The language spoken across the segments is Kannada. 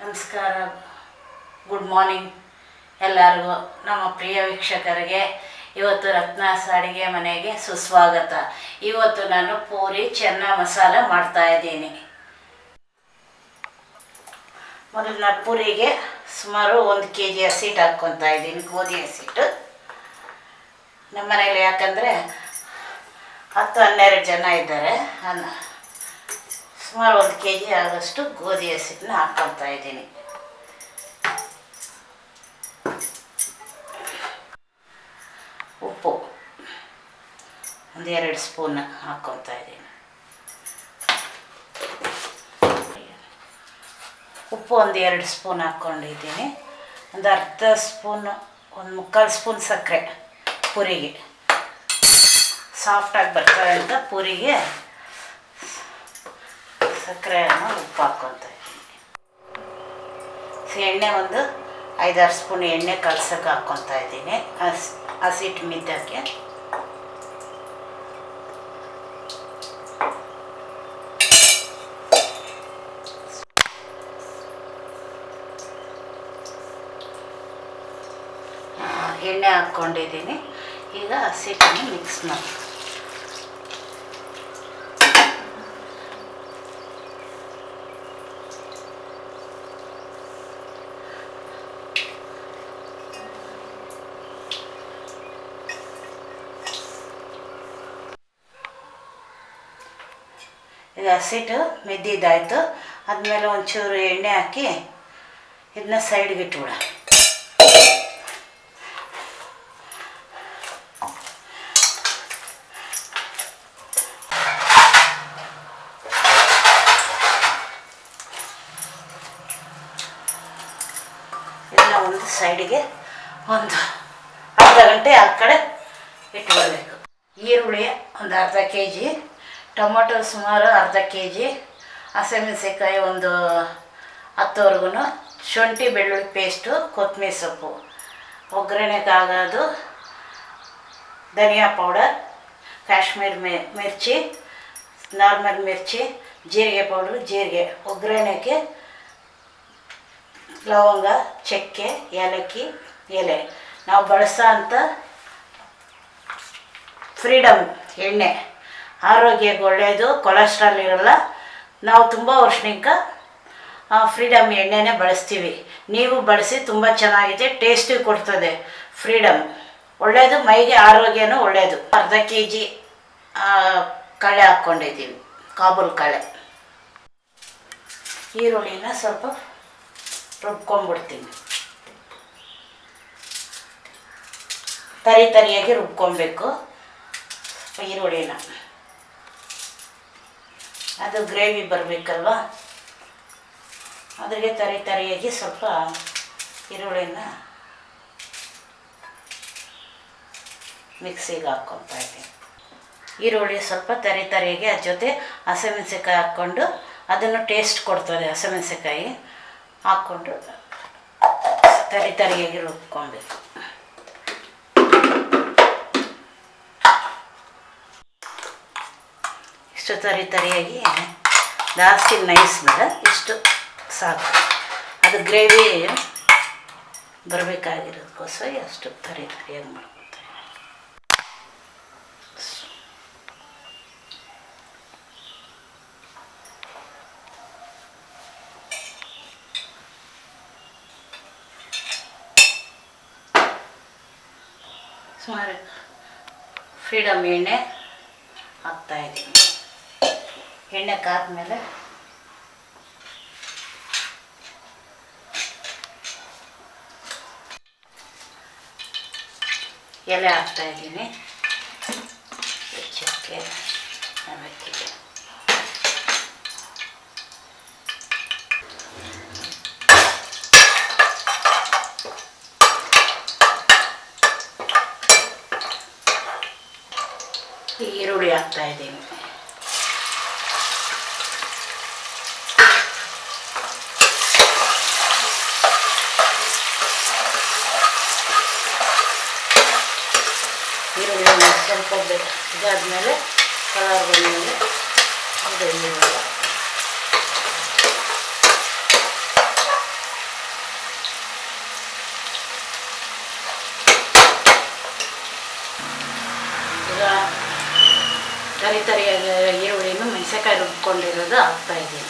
ನಮಸ್ಕಾರ, ಗುಡ್ ಮಾರ್ನಿಂಗ್ ಎಲ್ಲರಿಗೂ. ನಮ್ಮ ಪ್ರಿಯ ವೀಕ್ಷಕರಿಗೆ ಇವತ್ತು ರತ್ನಾಸ್ ಅಡುಗೆ ಮನೆಗೆ ಸುಸ್ವಾಗತ. ಇವತ್ತು ನಾನು ಪೂರಿ ಚೆನ್ನ ಮಸಾಲ ಮಾಡ್ತಾಯಿದ್ದೀನಿ. ಮೊದಲು ನಾನು ಪೂರಿಗೆ ಸುಮಾರು 1 kg ಹಸಿಟ್ಟು ಹಾಕ್ಕೊತಾ ಇದ್ದೀನಿ, ಗೋಧಿ ಹಸಿಟ್ಟು. ನಮ್ಮ ಮನೇಲಿ ಯಾಕಂದರೆ 10-12 ಜನ ಇದ್ದಾರೆ, ಸುಮಾರು 1 kg ಆಗೋಷ್ಟು ಗೋಧಿ ಹಸಿಟ್ಟನ್ನ ಹಾಕ್ಕೊತಾ ಇದ್ದೀನಿ. ಉಪ್ಪು 1-2 ಸ್ಪೂನ್ ಹಾಕ್ಕೊತಾ ಇದ್ದೀನಿ. ಉಪ್ಪು 1-2 ಸ್ಪೂನ್ ಹಾಕ್ಕೊಂಡಿದ್ದೀನಿ. ಒಂದು ಅರ್ಧ ಸ್ಪೂನು, 1/4 ಸ್ಪೂನ್ ಸಕ್ಕರೆ, ಪೂರಿಗೆ ಸಾಫ್ಟಾಗಿ ಬರ್ತದೆ ಅಂತ ಪೂರಿಗೆ ಸಕ್ಕರೆಯನ್ನು ಉಪ್ಪು ಹಾಕ್ಕೊತಾ ಇದ್ದೀನಿ. ಎಣ್ಣೆ ಒಂದು 5-6 ಸ್ಪೂನ್ ಎಣ್ಣೆ ಕಲ್ಸಕ್ಕೆ ಹಾಕ್ಕೊತಾ ಇದ್ದೀನಿ ಹಸಿಟ್ಟು ಮಿದ್ದಕ್ಕೆ. ಎಣ್ಣೆ ಹಾಕ್ಕೊಂಡಿದ್ದೀನಿ. ಈಗ ಹಸಿಟ್ಟನ್ನು ಮಿಕ್ಸ್ ಮಾಡಿ ಈಗ ಹಸಿಟ್ಟು ಮೆದ್ದಿದ್ದಾಯಿತು. ಆದಮೇಲೆ ಒಂಚೂರು ಎಣ್ಣೆ ಹಾಕಿ ಇದನ್ನ ಸೈಡ್ಗೆ ಇಟ್ಬಿಡ. ಇದನ್ನ ಒಂದು ಸೈಡಿಗೆ ಒಂದು ಅರ್ಧ ಗಂಟೆ ಆ ಕಡೆ ಇಟ್ಕೊಳ್ಬೇಕು. ಈರುಳ್ಳಿ ಒಂದು ಅರ್ಧ kg, ಟೊಮೊಟೊ ಸುಮಾರು ಅರ್ಧ kg, ಹಸಿಮೆಣಸಿನ್ಕಾಯಿ ಒಂದು 10ವರೆಗೂ, ಶುಂಠಿ ಬೆಳ್ಳುಳ್ಳಿ ಪೇಸ್ಟು, ಕೊತ್ತಂಬರಿ ಸೊಪ್ಪು, ಒಗ್ಗರಣೆಗಾಗೋದು ಧನಿಯಾ ಪೌಡರ್, ಕಾಶ್ಮೀರ್ ಮಿರ್ಚಿ, ನಾರ್ಮಲ್ ಮಿರ್ಚಿ, ಜೀರಿಗೆ ಪೌಡ್ರು, ಜೀರಿಗೆ ಒಗ್ಗರಣೆಗೆ ಲವಂಗ, ಚಕ್ಕೆ, ಏಲಕ್ಕಿ ಎಲೆ. ನಾವು ಬಳಸೋ ಅಂಥ ಫ್ರೀಡಮ್ ಎಣ್ಣೆ ಆರೋಗ್ಯಕ್ಕೆ ಒಳ್ಳೆಯದು, ಕೊಲೆಸ್ಟ್ರಾಲ್ ಇರೋಲ್ಲ. ನಾವು ತುಂಬ ವರ್ಷನಿಂದ ಫ್ರೀಡಮ್ ಎಣ್ಣೆನೇ ಬಳಸ್ತೀವಿ. ನೀವು ಬಳಸಿ, ತುಂಬ ಚೆನ್ನಾಗಿದೆ, ಟೇಸ್ಟಿ ಕೊಡ್ತದೆ. ಫ್ರೀಡಮ್ ಒಳ್ಳೆಯದು, ಮೈಗೆ ಆರೋಗ್ಯನೂ ಒಳ್ಳೆಯದು. ಅರ್ಧ kg ಕಳೆ ಹಾಕ್ಕೊಂಡಿದ್ದೀವಿ, ಕಾಬೂಲ್ ಕಳೆ. ಈರುಳ್ಳಿನ ಸ್ವಲ್ಪ ರುಬ್ಕೊಂಡ್ಬಿಡ್ತೀನಿ. ತರಿಯಾಗಿ ರುಬ್ಕೊಬೇಕು ಈರುಳ್ಳಿನ. ಅದು ಗ್ರೇವಿ ಬರಬೇಕಲ್ವ, ಅದ್ರಿಗೆ ತರಿಯಾಗಿ ಸ್ವಲ್ಪ ಈರುಳ್ಳಿನ ಮಿಕ್ಸಿಗೆ ಹಾಕ್ಕೊತಾ ಇದ್ದೀನಿ. ಈರುಳ್ಳಿ ಸ್ವಲ್ಪ ತರಿಯಾಗಿ, ಅದ್ರ ಜೊತೆ ಹಸಿಮೆಣಸಿನ್ಕಾಯಿ ಹಾಕ್ಕೊಂಡು, ಅದನ್ನು ಟೇಸ್ಟ್ ಕೊಡ್ತದೆ. ಹಸಿಮೆಣಸಿನ್ಕಾಯಿ ಹಾಕ್ಕೊಂಡು ತರಿಯಾಗಿ ರುಬ್ಕೊಬೇಕು. ಇಷ್ಟು ತರಿಯಾಗಿ, ಜಾಸ್ತಿ ನೈಸ್ ಬೇಡ, ಇಷ್ಟು ಸಾಕು. ಅದು ಗ್ರೇವಿ ಬರಬೇಕಾಗಿರೋದಕ್ಕೋಸ್ಕರ ಅಷ್ಟು ತರಿಯಾಗಿ ಮಾಡ್ಕೊತಾರೆ. ಸುಮಾರು ಫ್ರೀಡಮ್ ಎಣ್ಣೆ ಹಾಕ್ತಾಯಿದ್ದೀನಿ. ಎಣ್ಣೆ ಕಾದ್ಮೇಲೆ ಎಲೆ ಹಾಕ್ತಾಯಿದ್ದೀನಿ, ಚಕ್ಕೆ, ಏಲಕ್ಕಿ. ಈರುಳ್ಳಿ ಹಾಕ್ತಾಯಿದ್ದೀನಿ. ಈರುಳ್ಳಿ ಸ್ವಲ್ಪ ಇದಾದಮೇಲೆ ಕಲರ್ ಬಂದಮೇಲೆ ಇದು ಸೌತೆಕಾಯಿ ರುಬ್ಕೊಂಡಿರೋದು ಹಾಕ್ತಾಯಿದ್ದೀನಿ.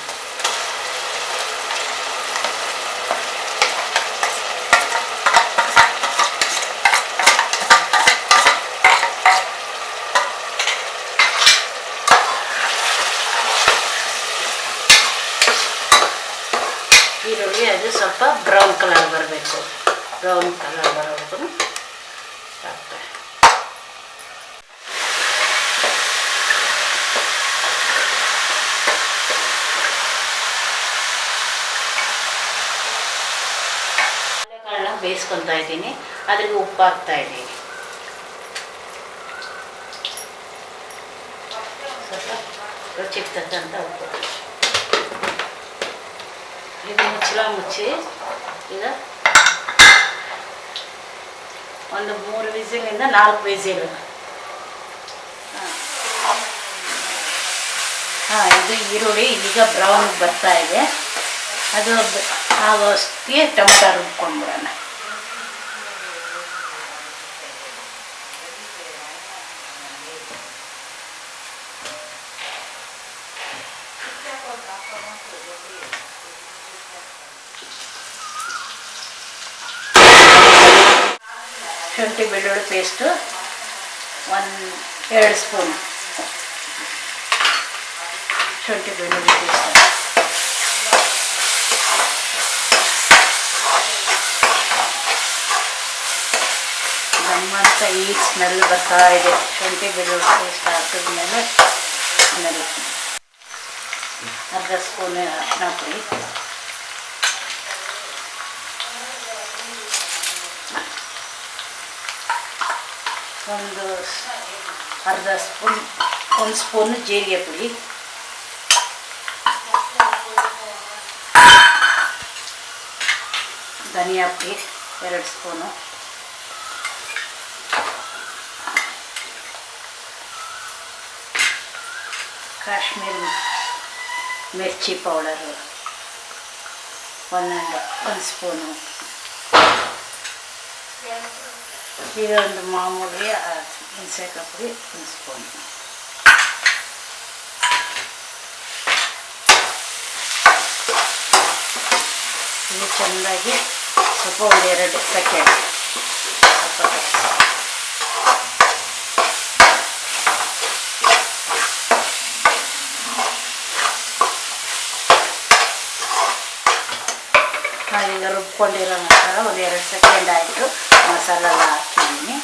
ಈರುಳ್ಳಿ ಅದು ಸ್ವಲ್ಪ ಬ್ರೌನ್ ಕಲರ್ ಬರಬೇಕು. ಬ್ರೌನ್ ಕಲರ್ ಬರೋವರೆಗೂ ಹಾಕ್ತಾರೆ. ಕಾಳನ್ನ ಬೇಯಿಸ್ಕೊತಾ ಇದ್ದೀನಿ. ಅದಕ್ಕೆ ಉಪ್ಪು ಹಾಕ್ತಾ ಇದ್ದೀನಿ. ಸ್ವಲ್ಪ ರುಚಿಗೆ ತಕ್ಕಂಥ ಉಪ್ಪು. ಇದು ಮುಚ್ಚಿ ಈಗ ಒಂದು 3 ವಿಸಿಲಿಂದ 4 ವಿಸಿಲು. ಇದು ಈರುಳ್ಳಿ ಈಗ ಬ್ರೌನ್ ಬರ್ತಾ ಇದೆ. ಅದು ಆಗೋಷ್ಟಿಗೆ ಟೊಮೊಟೊ ರುಬ್ಕೊಂಡ್ಬಿಡೋಣ. ಶುಂಠಿ ಬೆಳ್ಳುಳ್ಳಿ ಪೇಸ್ಟು 2 ಸ್ಪೂನ್ ಶುಂಠಿ ಬೆಳ್ಳುಳ್ಳಿ ಪೇಸ್ಟ್. ನಮ್ಮಂತ ಈ ಸ್ಮೆಲ್ ಬರ್ತಾ ಇದೆ. ಶುಂಠಿ ಬೆಳ್ಳುಳ್ಳಿ ಪೇಸ್ಟ್ ಹಾಕಿದ್ಮೇಲೆ ಸ್ಮೆಲ್. ಅರ್ಧ ಸ್ಪೂನ್ ಅರಿಶಿನ ಪುಡಿ, ಒಂದು ಅರ್ಧ ಸ್ಪೂನ್ 1 ಸ್ಪೂನ್ ಜೀರಿಗೆ ಪುಡಿ, ಧನಿಯಾ ಪುಡಿ 2 ಸ್ಪೂನು, ಕಾಶ್ಮೀರಿ ಮಿರ್ಚಿ ಪೌಡರು 1 ಸ್ಪೂನು. ಈಗ ಒಂದು ಮಾಮೂಲಿ ಮೆಣಸಿನಕಾಯಿ ಪುಡಿ 1 ಸ್ಪೂನ್. ಇದು ಚೆಂದಾಗಿ ಸ್ವಲ್ಪ 1-2 ಸೆಕೆಂಡ್ ನಾವೀಗ ರುಬ್ಕೊಂಡಿರೋ ಮಸಾಲ 1-2 ಸೆಕೆಂಡ್ ಆಯಿತು. ಮಸಾಲ ಎಲ್ಲ ಹಾಕಿದ್ದೀನಿ.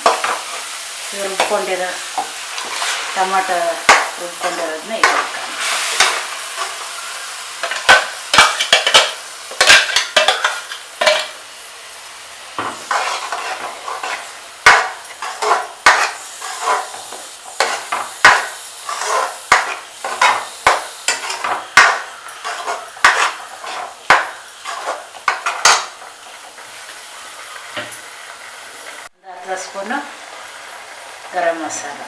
ಈಗ ರುಬ್ಕೊಂಡಿರೋ ಟೊಮೊಟೊ ರುಬ್ಕೊಂಡಿರೋದನ್ನ ಈಗ ಹಾಕೋಣ. ಅರ್ಧ ಸ್ಪೂನು ಗರಂ ಮಸಾಲ,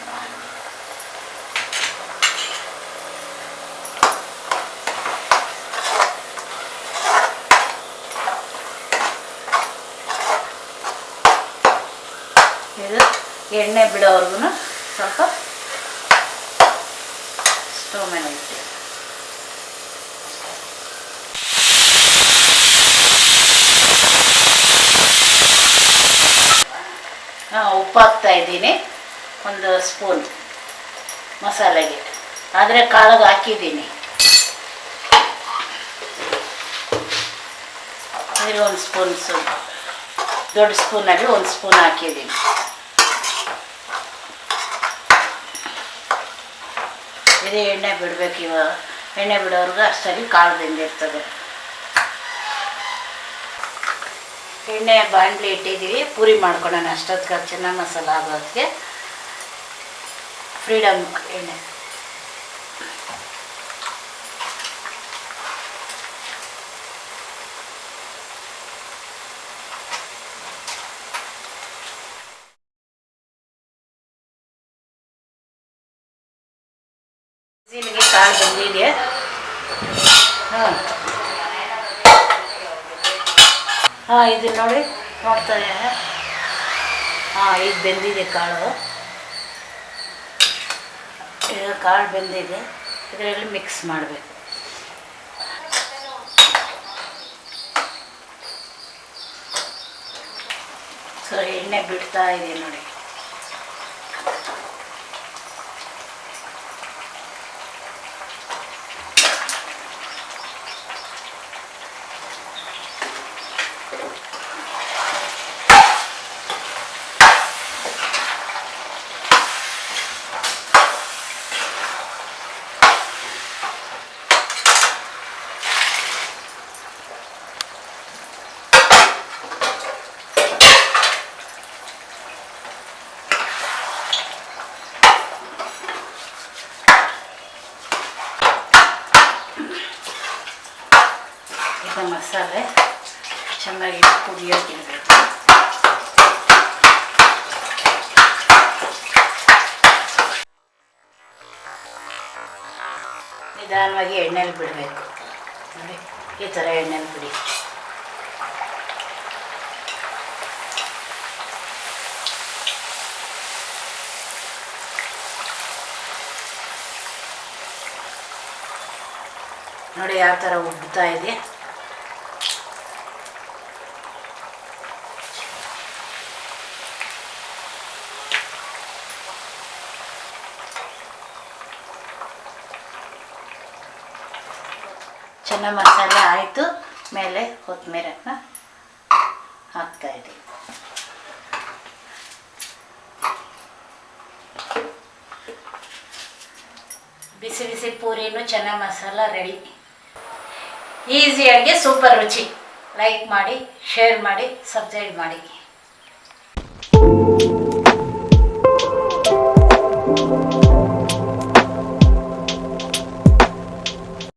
ಇದು ಎಣ್ಣೆ ಬಿಡೋವರೆಗೂ ಸ್ವಲ್ಪ ಸ್ಟವ್ ಮೇಲೆ ಇಟ್ಟು ಉಪ್ಪು ಹಾಕ್ತಾ ಇದ್ದೀನಿ 1 ಸ್ಪೂನ್ ಮಸಾಲೆಗೆ. ಆದರೆ ಕಾಳಿಗೆ ಹಾಕಿದ್ದೀನಿ. ಅದ್ರಲ್ಲಿ 1 ಸ್ಪೂನ್ ದೊಡ್ಡ ಸ್ಪೂನಲ್ಲಿ 1 ಸ್ಪೂನ್ ಹಾಕಿದ್ದೀನಿ. ಇದೇ ಎಣ್ಣೆ ಬಿಡಬೇಕು. ಇವಾಗ ಎಣ್ಣೆ ಬಿಡೋರ್ಗೆ ಅಷ್ಟರಲ್ಲಿ ಕಾಳು ಬೆಂದಿರ್ತದೆ. ಎಣ್ಣೆ ಬಾಣಲಿ ಇಟ್ಟಿದ್ದೀವಿ. ಪೂರಿ ಮಾಡ್ಕೊಳ್ಳೋಣ ಅಷ್ಟೊತ್ತಿಗೆ ಚೆನ್ನ ಮಸಾಲ ಆಗೋದಕ್ಕೆ. ಫ್ರೀಡಮ್ ಎಣ್ಣೆ ಬಿಸಿಲಿಗೆ ಕಾಳು ಬಂದಿದೆ. ಇದು ನೋಡಿ ನೋಡ್ತಾ ಇದ್ದೇನೆ. ಈಗ ಬೆಂದಿದೆ ಕಾಳು. ಈಗ ಕಾಳು ಬೆಂದಿದೆ. ಇದರಲ್ಲಿ ಮಿಕ್ಸ್ ಮಾಡಬೇಕು. ಸೊ ಎಣ್ಣೆ ಬಿಡ್ತಾ ಇದೆ ನೋಡಿ. ಮಸಾಲೆ ಚೆನ್ನಾಗಿ ಕುದಿಯೋಕ್ಕಿಡಬೇಕು. ನಿಧಾನವಾಗಿ ಎಣ್ಣೆಲಿ ಬಿಡಬೇಕು ನೋಡಿ, ಈ ಥರ ಎಣ್ಣೆಲಿ ಬಿಡಿ. ನೋಡಿ ಯಾವ ಥರ ಉಬ್ತಾ ಇದೆ. ಚೆನ್ನ ಮಸಾಲೆ ಆಯಿತು. ಮೇಲೆ ಕೊತ್ತಂಬರಿನ ಹಾಕ್ತಾಯಿದ್ದೀವಿ. ಬಿಸಿ ಬಿಸಿ ಪೂರಿನೂ ಚೆನ್ನ ಮಸಾಲ ರೆಡಿ. ಈಸಿ ಅಡುಗೆ, ಸೂಪರ್ ರುಚಿ. ಲೈಕ್ ಮಾಡಿ, ಶೇರ್ ಮಾಡಿ, ಸಬ್ಸ್ಕ್ರೈಬ್ ಮಾಡಿ.